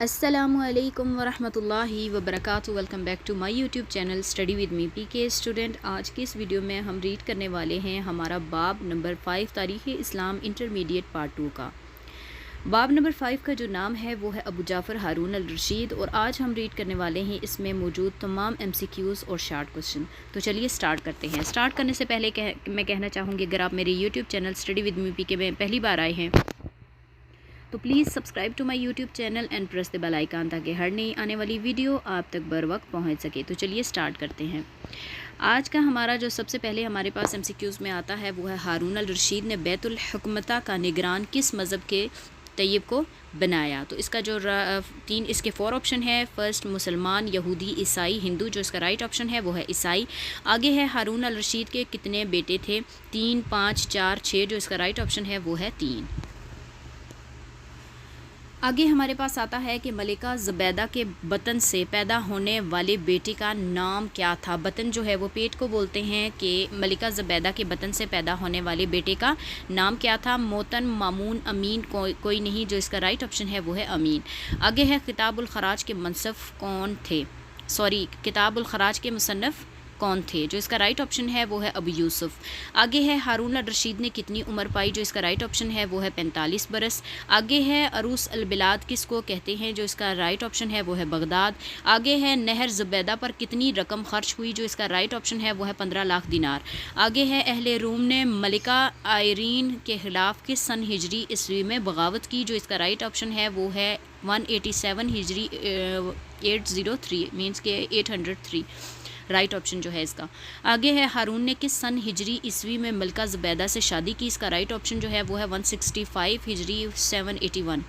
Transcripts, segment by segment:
السلام علیکم ورحمۃ اللہ وبرکاتہ۔ Welcome back to my YouTube channel study with me P K student. آج کی اس ویڈیو میں ہم ریڈ کرنے والے ہیں ہمارا باب نمبر 5 تاریخ اسلام انٹرمیڈیٹ پارٹ 2 کا۔ باب نمبر 5 کا جو نام ہے وہ ہے ابو جعفر ہارون الرشید، اور آج ہم ریڈ کرنے والے ہیں اس میں موجود تمام MCQs اور شارٹ کوشچن۔ تو چلیے سٹارٹ کرتے ہیں۔ سٹارٹ کرنے سے پہلے میں کہنا چاہوں گی، اگر آپ میرے YouTube channel study with me P K میں پہلی بار آئے ہیں تو please subscribe to my YouTube channel and press the bell icon تاکہ ہر نئی آنے والی ویڈیو آپ تک بر وقت پہنچ سکے۔ تو چلیے سٹارٹ کرتے ہیں۔ آج کا ہمارا جو سب سے پہلے ہمارے پاس MCQs میں آتا ہے وہ ہے ہارون الرشید نے بیت الحکمتہ کا نگران کس مذہب کے طیب کو بنایا؟ تو اس کا جو اس کے 4 آپشن ہے۔ فرسٹ مسلمان، یہودی، عیسائی، ہندو۔ جو اس کا رائٹ آپشن ہے وہ ہے عیسائی۔ آگے ہے ہارون الرشید کے کتنے بیٹے تھے؟ 3، 5، 4، 6۔ جو اس کا رائٹ آپشن ہے وہ ہے 3۔ آگے ہمارے پاس آتا ہے کہ ملکہ زبیدہ کے بطن سے پیدا ہونے والے بیٹے کا نام کیا تھا؟ بطن جو ہے وہ پیٹ کو بولتے ہیں، کہ ملکہ زبیدہ کے بطن سے پیدا ہونے والے بیٹے کا نام کیا تھا؟ موتن، مامون، امین کوئی نہیں۔ جو اس کا رائٹ آپشن ہے وہ ہے امین۔ آگے ہے کتاب الخراج کے کتاب الخراج کے مصنف کون تھے؟ جو اس کا رائٹ آپشن ہے وہ ہے ابو یوسف۔ آگے ہے ہارون الرشید نے کتنی عمر پائی؟ جو اس کا رائٹ آپشن ہے وہ ہے 45 برس۔ آگے ہے عروس البلاد کس کو کہتے ہیں؟ جو اس کا رائٹ آپشن ہے وہ ہے بغداد۔ آگے ہے نہر زبیدہ پر کتنی رقم خرچ ہوئی؟ جو اس کا رائٹ آپشن ہے وہ ہے 15 لاکھ دینار۔ آگے ہے اہل روم نے ملکہ آئرین کے خلاف کس سن ہجری عیسوی میں بغاوت کی؟ جو اس کا رائٹ آپشن ہے وہ ہے 187 ہجری 803 مینس کہ 803 رائٹ آپشن جو ہے اس کا۔ آگے ہے ہارون نے کس سن ہجری عیسوی میں ملکہ زبیدہ سے شادی کی؟ اس کا رائٹ آپشن جو ہے وہ ہے 165 ہجری 781۔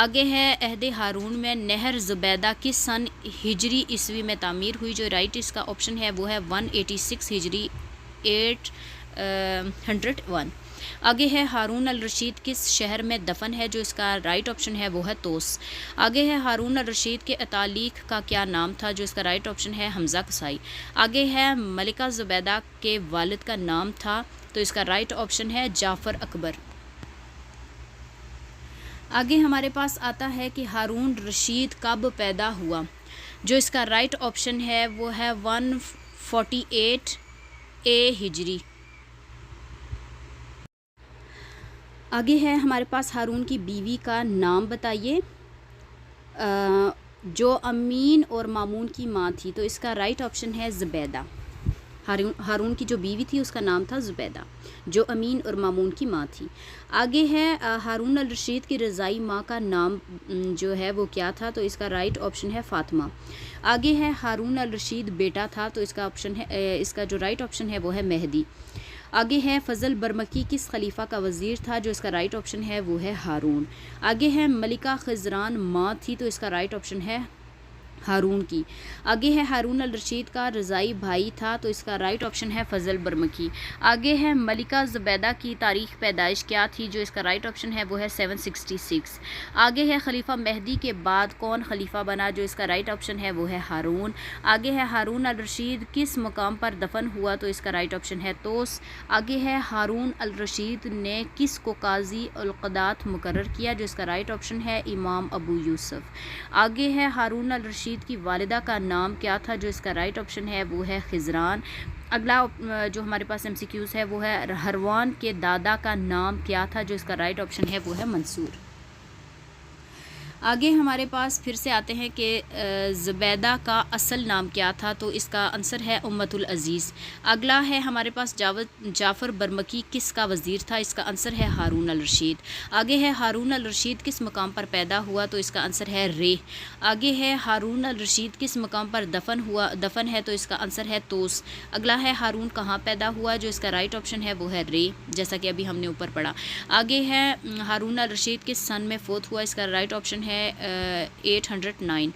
آگے ہے عہد ہارون میں نہر زبیدہ کس سن ہجری عیسوی میں تعمیر ہوئی؟ جو رائٹ اس کا آپشن ہے وہ ہے 186 ہجری 801۔ آگے ہے ہارون الرشید کس شہر میں دفن ہے؟ جو اس کا رائٹ آپشن ہے وہ ہے توس۔ آگے ہے ہارون الرشید کے اتالیق کا کیا نام تھا؟ جو اس کا رائٹ آپشن ہے حمزہ قصائی۔ آگے ہے ملکہ زبیدہ کے والد کا نام تھا، تو اس کا رائٹ آپشن ہے جعفر اکبر۔ آگے ہمارے پاس آتا ہے کہ ہارون رشید کب پیدا ہوا؟ جو اس کا رائٹ آپشن ہے وہ ہے 148 ہجری۔ آگے ہے ہمارے پاس ہارون کی بیوی کا نام بتائیے جو امین اور مامون کی ماں تھی، تو اس کا رائٹ آپشن ہے زبیدہ۔ ہارون کی جو بیوی تھی اس کا نام تھا زبیدہ، جو امین اور مامون کی ماں تھی۔ آگے ہے ہارون الرشید کی رضائی ماں کا نام جو ہے وہ کیا تھا؟ تو اس کا رائٹ آپشن ہے فاطمہ۔ آگے ہے ہارون الرشید بیٹا تھا، تو اس کا جو رائٹ آپشن ہے وہ ہے مہدی۔ آگے ہے فضل برمکی کس خلیفہ کا وزیر تھا؟ جو اس کا رائٹ آپشن ہے وہ ہے ہارون۔ آگے ہے ملکہ خزران ماں تھی، تو اس کا رائٹ آپشن ہے ہارون کی۔ آگے ہے ہارون الرشید کا رضائی بھائی تھا، تو اس کا رائٹ آپشن ہے فضل برمکی۔ آگے ہے ملکہ زبیدہ کی تاریخ پیدائش کیا تھی؟ جو اس کا رائٹ آپشن ہے وہ ہے 766۔ آگے ہے خلیفہ مہدی کے بعد کون خلیفہ بنا؟ جو اس کا رائٹ آپشن ہے وہ ہے ہارون۔ آگے ہے ہارون الرشید کس مقام پر دفن ہوا؟ تو اس کا رائٹ آپشن ہے توس۔ آگے ہے ہارون الرشید نے کس کو قاضی القضات مقرر کیا؟ جو اس کا رائٹ آپشن ہے امام ابو یوسف۔ آگے ہے ہارون الرشید کی والدہ کا نام کیا تھا؟ جو اس کا رائٹ آپشن ہے وہ ہے خزران۔ اگلا جو ہمارے پاس MCQs ہے وہ ہے ہروان کے دادا کا نام کیا تھا؟ جو اس کا رائٹ آپشن ہے وہ ہے منصور۔ آگے ہمارے پاس پھر سے آتے ہیں کہ زبیدہ کا اصل نام کیا تھا؟ تو اس کا آنسر ہے امت العزیز۔ اگلا ہے ہمارے پاس جعفر برمکی کس کا وزیر تھا؟ اس کا آنسر ہے ہارون الرشید۔ آگے ہے ہارون الرشید کس مقام پر پیدا ہوا؟ تو اس کا آنسر ہے ریح۔ آگے ہے ہارون الرشید کس مقام پر دفن ہے؟ تو اس کا آنسر ہے توس۔ اگلا ہے ہارون کہاں پیدا ہوا؟ جو اس کا رائٹ آپشن ہے وہ ہے ریح، جیسا کہ ابھی ہم نے اوپر پڑھا۔ آگے ہے ہارون الرشید کس سن میں فوت ہوا؟ اس کا رائٹ آپشن ہے 809۔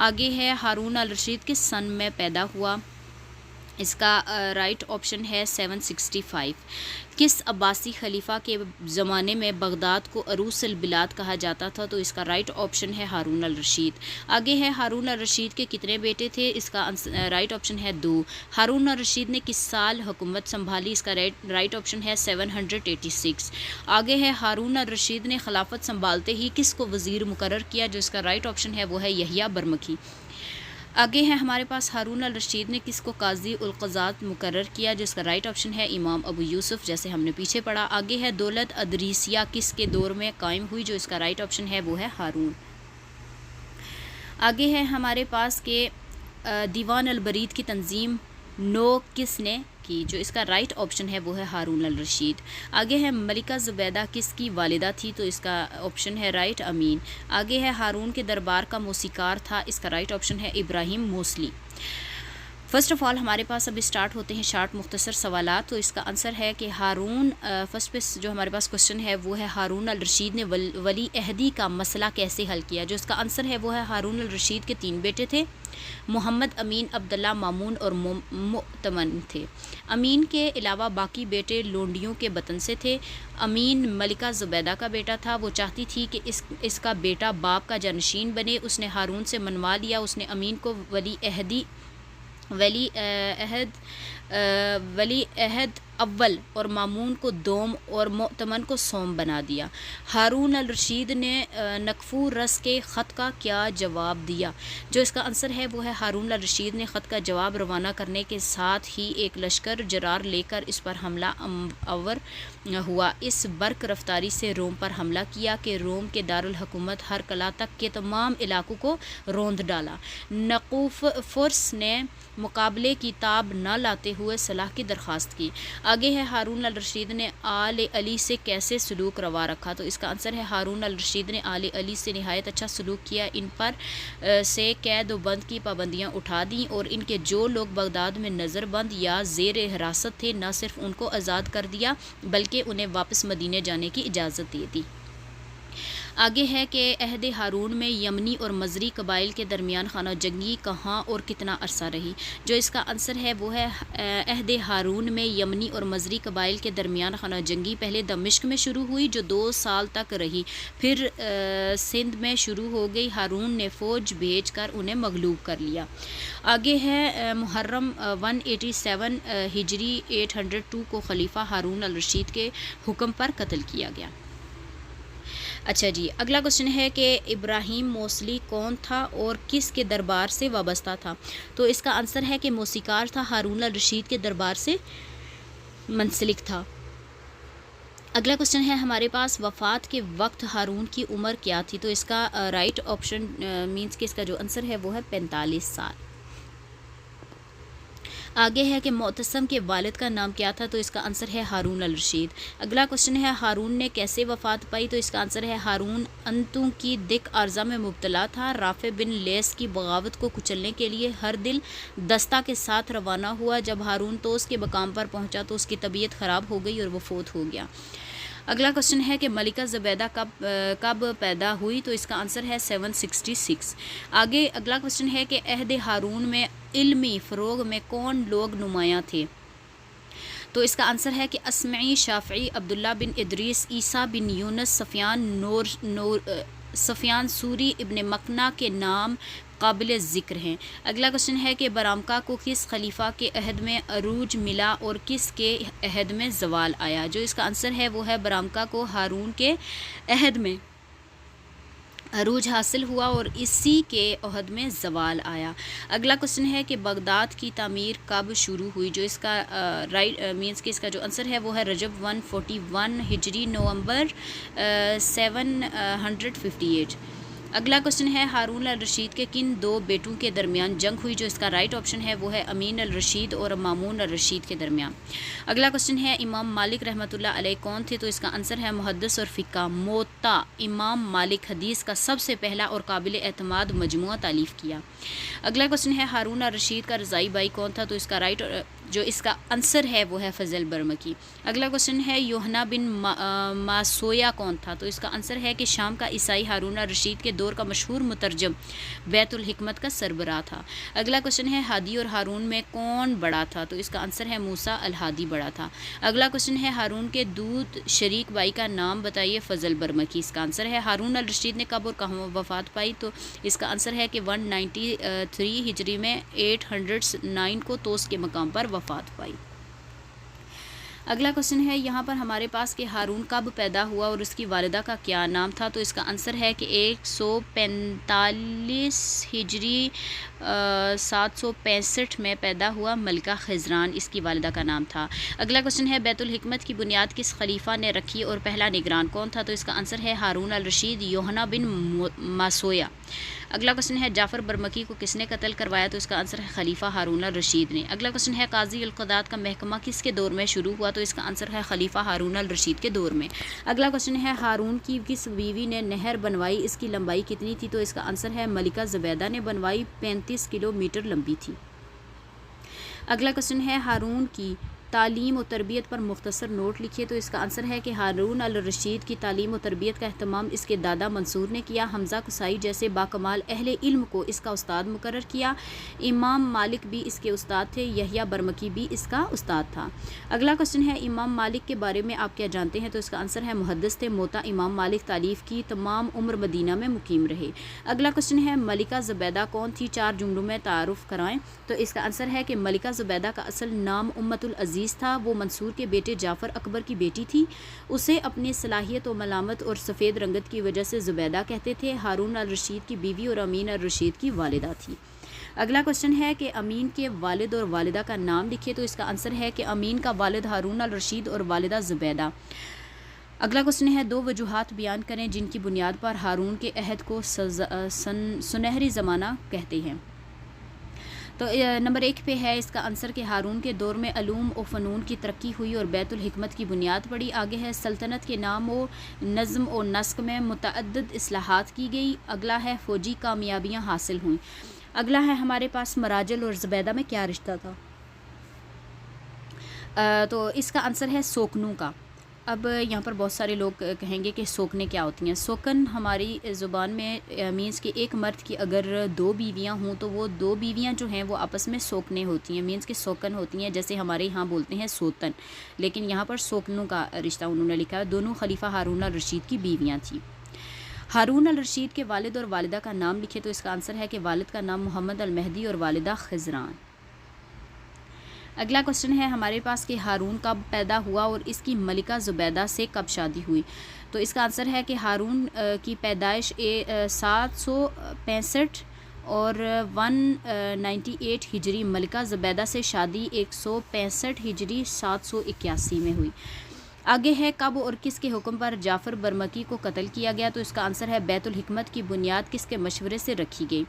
آگے ہے ہارون الرشید کس سن میں پیدا ہوا؟ اس کا رائٹ آپشن ہے 765۔ کس عباسی خلیفہ کے زمانے میں بغداد کو عروس البلاد کہا جاتا تھا؟ تو اس کا رائٹ آپشن ہے ہارون الرشید۔ آگے ہے ہارون الرشید کے کتنے بیٹے تھے؟ اس کا رائٹ آپشن ہے 2۔ ہارون الرشید نے کس سال حکومت سنبھالی؟ اس کا رائٹ آپشن ہے 786۔ آگے ہے ہارون الرشید نے خلافت سنبھالتے ہی کس کو وزیر مقرر کیا؟ جو اس کا رائٹ آپشن ہے وہ ہے یحییٰ برمکی۔ آگے ہے ہمارے پاس ہارون الرشید نے کس کو قاضی القضات مقرر کیا؟ جس کا رائٹ آپشن ہے امام ابو یوسف، جیسے ہم نے پیچھے پڑھا۔ آگے ہے دولت ادریسیہ کس کے دور میں قائم ہوئی؟ جو اس کا رائٹ آپشن ہے وہ ہے ہارون۔ آگے ہے ہمارے پاس کہ دیوان البرید کی تنظیم کس نے کی؟ جو اس کا رائٹ آپشن ہے وہ ہے ہارون الرشید۔ آگے ہے ملکہ زبیدہ کس کی والدہ تھی؟ تو اس کا آپشن ہے رائٹ امین۔ آگے ہے ہارون کے دربار کا موسیقار تھا، اس کا رائٹ آپشن ہے ابراہیم موصلی۔ فرسٹ آف آل ہمارے پاس اب اسٹارٹ ہوتے ہیں شارٹ مختصر سوالات۔ تو اس کا آنسر ہے کہ ہارون فرسٹ پہ جو ہمارے پاس کوشچن ہے وہ ہے ہارون الرشید نے ولی عہدی کا مسئلہ کیسے حل کیا؟ جو اس کا آنسر ہے وہ ہے ہارون الرشید کے 3 بیٹے تھے، محمد امین، عبداللہ مامون اور مؤتمن تھے۔ امین کے علاوہ باقی بیٹے لونڈیوں کے بطن سے تھے۔ امین ملکہ زبیدہ کا بیٹا تھا، وہ چاہتی تھی کہ اس کا بیٹا باپ کا جانشین بنے۔ اس نے ہارون سے منوا لیا، اس نے امین کو ولی عہد اول اور مامون کو دوم اور مؤتمن کو سوم بنا دیا۔ ہارون الرشید نے نکفور رس کے خط کا کیا جواب دیا؟ جو اس کا آنسر ہے وہ ہے ہارون الرشید نے خط کا جواب روانہ کرنے کے ساتھ ہی ایک لشکر جرار لے کر اس پر حملہ آور ہوا۔ اس برق رفتاری سے روم پر حملہ کیا کہ روم کے دارالحکومت ہرقلہ تک کے تمام علاقوں کو روند ڈالا۔ نکفورس نے مقابلے کی تاب نہ لاتے ہوئے صلح کی درخواست کی۔ آگے ہے ہارون الرشید نے آل علی سے کیسے سلوک روا رکھا؟ تو اس کا آنسر ہے ہارون الرشید نے آل علی سے نہایت اچھا سلوک کیا، ان پر سے قید و بند کی پابندیاں اٹھا دیں اور ان کے جو لوگ بغداد میں نظر بند یا زیر حراست تھے نہ صرف ان کو آزاد کر دیا بلکہ انہیں واپس مدینے جانے کی اجازت دے دی۔ آگے ہے کہ عہد ہارون میں یمنی اور مزری قبائل کے درمیان خانہ جنگی کہاں اور کتنا عرصہ رہی؟ جو اس کا آنسر ہے وہ ہے عہد ہارون میں یمنی اور مزری قبائل کے درمیان خانہ جنگی پہلے دمشق میں شروع ہوئی جو 2 سال تک رہی، پھر سندھ میں شروع ہو گئی۔ ہارون نے فوج بھیج کر انہیں مغلوب کر لیا۔ آگے ہے محرم 187 ہجری 802 کو خلیفہ ہارون الرشید کے حکم پر قتل کیا گیا۔ اچھا جی، اگلا کوشچن ہے کہ ابراہیم موصلی کون تھا اور کس کے دربار سے وابستہ تھا؟ تو اس کا آنسر ہے کہ موسیقار تھا، ہارون الرشید کے دربار سے منسلک تھا۔ اگلا کوشچن ہے ہمارے پاس وفات کے وقت ہارون کی عمر کیا تھی؟ تو اس کا رائٹ آپشن مینس کہ اس کا جو آنسر ہے وہ ہے 45 سال۔ آگے ہے کہ معتصم کے والد کا نام کیا تھا؟ تو اس کا آنسر ہے ہارون الرشید۔ اگلا کوشچن ہے ہارون نے کیسے وفات پائی؟ تو اس کا آنسر ہے ہارون انتوں کی دق عارضہ میں مبتلا تھا۔ رافع بن لیس کی بغاوت کو کچلنے کے لیے ہر دل دستہ کے ساتھ روانہ ہوا۔ جب ہارون توس کے مقام پر پہنچا تو اس کی طبیعت خراب ہو گئی اور وہ فوت ہو گیا۔ اگلا کوشچن ہے کہ ملکہ زبیدہ کب پیدا ہوئی؟ تو اس کا آنسر ہے 766۔ آگے اگلا کوشچن ہے کہ عہد ہارون میں علمی فروغ میں کون لوگ نمایاں تھے؟ تو اس کا آنسر ہے کہ اسمعی، شافعی، عبداللہ بن ادریس، عیسیٰ بن یونس، سفیان سوری، ابن مقنع کے نام قابل ذکر ہیں۔ اگلا کوشچن ہے کہ برامکا کو کس خلیفہ کے عہد میں عروج ملا اور کس کے عہد میں زوال آیا؟ جو اس کا آنسر ہے وہ ہے برامکا کو ہارون کے عہد میں عروج حاصل ہوا اور اسی کے عہد میں زوال آیا۔ اگلا کوشچن ہے کہ بغداد کی تعمیر کب شروع ہوئی؟ جو اس کا مینس کہ اس کا جو آنسر ہے وہ ہے رجب 141 ہجری نومبر 758۔ اگلا کوشچن ہے ہارون الرشید کے کن 2 بیٹوں کے درمیان جنگ ہوئی؟ جو اس کا رائٹ آپشن ہے وہ ہے امین الرشید اور مامون الرشید کے درمیان۔ اگلا کوشچن ہے امام مالک رحمۃ اللہ علیہ کون تھے؟ تو اس کا آنسر ہے محدث اور فقہ موطا۔ امام مالک حدیث کا سب سے پہلا اور قابل اعتماد مجموعہ تالیف کیا۔ اگلا کوشچن ہے ہارون الرشید کا رضائی بھائی کون تھا؟ تو اس کا رائٹ جو اس کا آنسر ہے وہ ہے فضل برمکی۔ اگلا کوشچن ہے یوحنا بن ماسویا کون تھا؟ تو اس کا آنسر ہے کہ شام کا عیسائی ہارون الرشید کے دور کا مشہور مترجم بیت الحکمت کا سربراہ تھا۔ اگلا کوشچن ہے ہادی اور ہارون میں کون بڑا تھا؟ تو اس کا آنسر ہے موسیٰ الہادی بڑا تھا۔ اگلا کوشچن ہے ہارون کے دودھ شریک بھائی کا نام بتائیے؟ فضل برمکی اس کا آنسر ہے۔ ہارون الرشید نے کب اور کہاں وفات پائی؟ تو اس کا آنسر ہے کہ 193 ہجری میں 809 کو توس کے مقام پر وفات پائی۔ اگلا کوشچن ہے یہاں پر ہمارے پاس کہ ہارون کب پیدا ہوا اور اس کی والدہ کا کیا نام تھا؟ تو اس کا آنسر ہے کہ 145 ہجری 765 میں پیدا ہوا، ملکہ خزران اس کی والدہ کا نام تھا۔ اگلا کوشچن ہے بیت الحکمت کی بنیاد کس خلیفہ نے رکھی اور پہلا نگران کون تھا؟ تو اس کا آنسر ہے ہارون الرشید یوحنا بن ماسویا۔ اگلا کوشچن ہے جعفر برمکی کو کس نے قتل کروایا؟ تو اس کا آنسر ہے خلیفہ ہارون الرشید نے۔ اگلا کوشچن ہے قاضی القضات کا محکمہ کس کے دور میں شروع ہوا؟ تو اس کا آنسر ہے خلیفہ ہارون الرشید کے دور میں۔ اگلا کوشچن ہے ہارون کی کس بیوی نے نہر بنوائی؟ اس کی لمبائی کتنی تھی؟ تو اس کا آنسر ہے ملکہ زبیدہ نے بنوائی، 35 کلومیٹر لمبی تھی۔ اگلا کوشچن ہے ہارون کی تعلیم و تربیت پر مختصر نوٹ لکھیے۔ تو اس کا آنسر ہے کہ ہارون الرشید کی تعلیم و تربیت کا اہتمام اس کے دادا منصور نے کیا۔ حمزہ کسائی جیسے باکمال اہل علم کو اس کا استاد مقرر کیا۔ امام مالک بھی اس کے استاد تھے، یحییٰ برمکی بھی اس کا استاد تھا۔ اگلا کوشچن ہے امام مالک کے بارے میں آپ کیا جانتے ہیں؟ تو اس کا آنسر ہے محدث تھے، موطا امام مالک تالیف کی، تمام عمر مدینہ میں مقیم رہے۔ اگلا کوشچن ہے ملکہ زبیدہ کون تھی؟ 4 جملوں میں تعارف کرائیں۔ تو اس کا آنسر ہے کہ ملکہ زبیدہ کا اصل نام امت العزیز تھا، وہ منصور کے بیٹے جعفر اکبر کی بیٹی تھی، اسے اپنی صلاحیت و ملامت اور سفید رنگت کی وجہ سے زبیدہ کہتے تھے۔ ہارون الرشید کی بیوی اور امین الرشید کی والدہ تھی۔ اگلا کوشچن ہے کہ امین کے والد اور والدہ کا نام لکھیے۔ تو اس کا آنسر ہے کہ امین کا والد ہارون الرشید اور والدہ زبیدہ۔ اگلا کوشچن ہے 2 وجوہات بیان کریں جن کی بنیاد پر ہارون کے عہد کو سنہری زمانہ کہتے ہیں۔ تو نمبر 1 پہ ہے اس کا آنسر کہ ہارون کے دور میں علوم و فنون کی ترقی ہوئی اور بیت الحکمت کی بنیاد پڑی۔ آگے ہے سلطنت کے نام و نظم و نسق میں متعدد اصلاحات کی گئی۔ اگلا ہے فوجی کامیابیاں حاصل ہوئیں۔ اگلا ہے ہمارے پاس مراجل اور زبیدہ میں کیا رشتہ تھا؟ تو اس کا آنسر ہے سوکنوں کا۔ اب یہاں پر بہت سارے لوگ کہیں گے کہ سوکنے کیا ہوتی ہیں۔ سوکن ہماری زبان میں مینس کہ ایک مرد کی اگر 2 بیویاں ہوں تو وہ 2 بیویاں جو ہیں وہ آپس میں سوکنے ہوتی ہیں، مینس کہ سوکن ہوتی ہیں، جیسے ہمارے یہاں بولتے ہیں سوتن، لیکن یہاں پر سوکنوں کا رشتہ انہوں نے لکھا ہے۔ دونوں خلیفہ ہارون الرشید کی بیویاں تھیں۔ ہارون الرشید کے والد اور والدہ کا نام لکھے۔ تو اس کا آنسر ہے کہ والد کا نام محمد المہدی اور والدہ خزران۔ اگلا کوشچن ہے ہمارے پاس کہ ہارون کب پیدا ہوا اور اس کی ملکہ زبیدہ سے کب شادی ہوئی؟ تو اس کا آنسر ہے کہ ہارون کی پیدائش 765 اور 198 ہجری، ملکہ زبیدہ سے شادی 165 ہجری 781 میں ہوئی۔ آگے ہے کب اور کس کے حکم پر جعفر برمکی کو قتل کیا گیا؟ تو اس کا آنسر ہے بیت الحکمت کی بنیاد کس کے مشورے سے رکھی گئی؟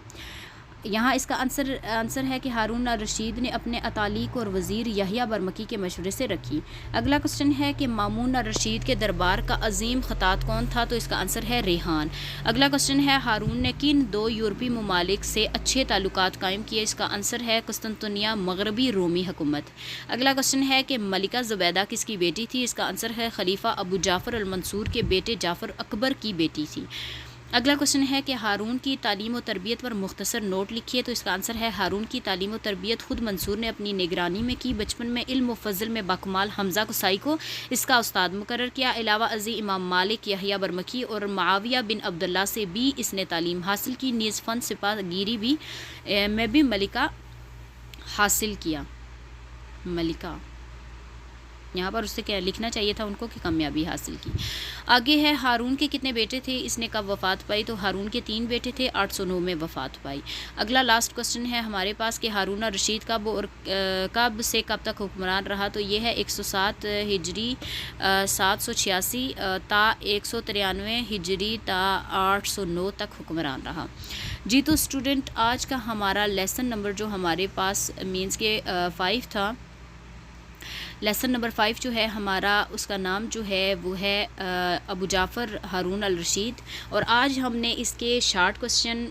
یہاں اس کا آنسر ہے کہ ہارون الرشید نے اپنے اتالیق اور وزیر یحییٰ برمکی کے مشورے سے رکھی۔ اگلا کوشچن ہے کہ مامون الرشید کے دربار کا عظیم خطاط کون تھا؟ تو اس کا آنسر ہے ریحان۔ اگلا کوشچن ہے ہارون نے کن 2 یورپی ممالک سے اچھے تعلقات قائم کیے؟ اس کا آنسر ہے قسطنطنیہ مغربی رومی حکومت۔ اگلا کوشچن ہے کہ ملکہ زبیدہ کس کی بیٹی تھی؟ اس کا آنسر ہے خلیفہ ابو جعفر المنصور کے بیٹے جعفر اکبر کی بیٹی تھی۔ اگلا کوشچن ہے کہ ہارون کی تعلیم و تربیت پر مختصر نوٹ لکھیے۔ تو اس کا آنسر ہے ہارون کی تعلیم و تربیت خود منصور نے اپنی نگرانی میں کی۔ بچپن میں علم و فضل میں باکمال حمزہ کسائی کو اس کا استاد مقرر کیا۔ علاوہ ازیں امام مالک، یحییٰ برمکی اور معاویہ بن عبداللہ سے بھی اس نے تعلیم حاصل کی۔ نیز فن سپاہ گیری میں بھی ملکہ حاصل کیا۔ ملکہ یہاں پر اس سے کیا لکھنا چاہیے تھا ان کو کہ کامیابی حاصل کی۔ آگے ہے ہارون کے کتنے بیٹے تھے، اس نے کب وفات پائی؟ تو ہارون کے 3 بیٹے تھے، 809 میں وفات پائی۔ اگلا لاسٹ کوسچن ہے ہمارے پاس کہ ہارون الرشید کب سے کب تک حکمران رہا؟ تو یہ ہے 107 ہجری 786 تا 193 ہجری تا 809 تک حکمران رہا۔ جی تو اسٹوڈنٹ آج کا ہمارا لیسن نمبر جو ہمارے پاس مینس کے 5 تھا، لیسن نمبر 5 جو ہے ہمارا اس کا نام جو ہے وہ ہے ابو جعفر ہارون الرشید، اور آج ہم نے اس کے شارٹ کوسچن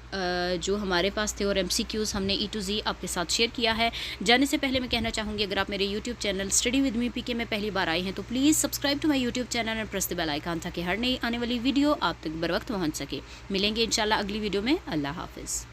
جو ہمارے پاس تھے اور MCQs ہم نے E to Z آپ کے ساتھ شیئر کیا ہے۔ جانے سے پہلے میں کہنا چاہوں گی اگر آپ میرے YouTube channel study with me PK میں پہلی بار آئے ہیں تو please subscribe to my YouTube channel and press the bell icon تاکہ ہر نئی آنے والی ویڈیو آپ تک بر وقت پہنچ سکے۔ ملیں گے انشاءاللہ اگلی ویڈیو میں۔ اللہ حافظ۔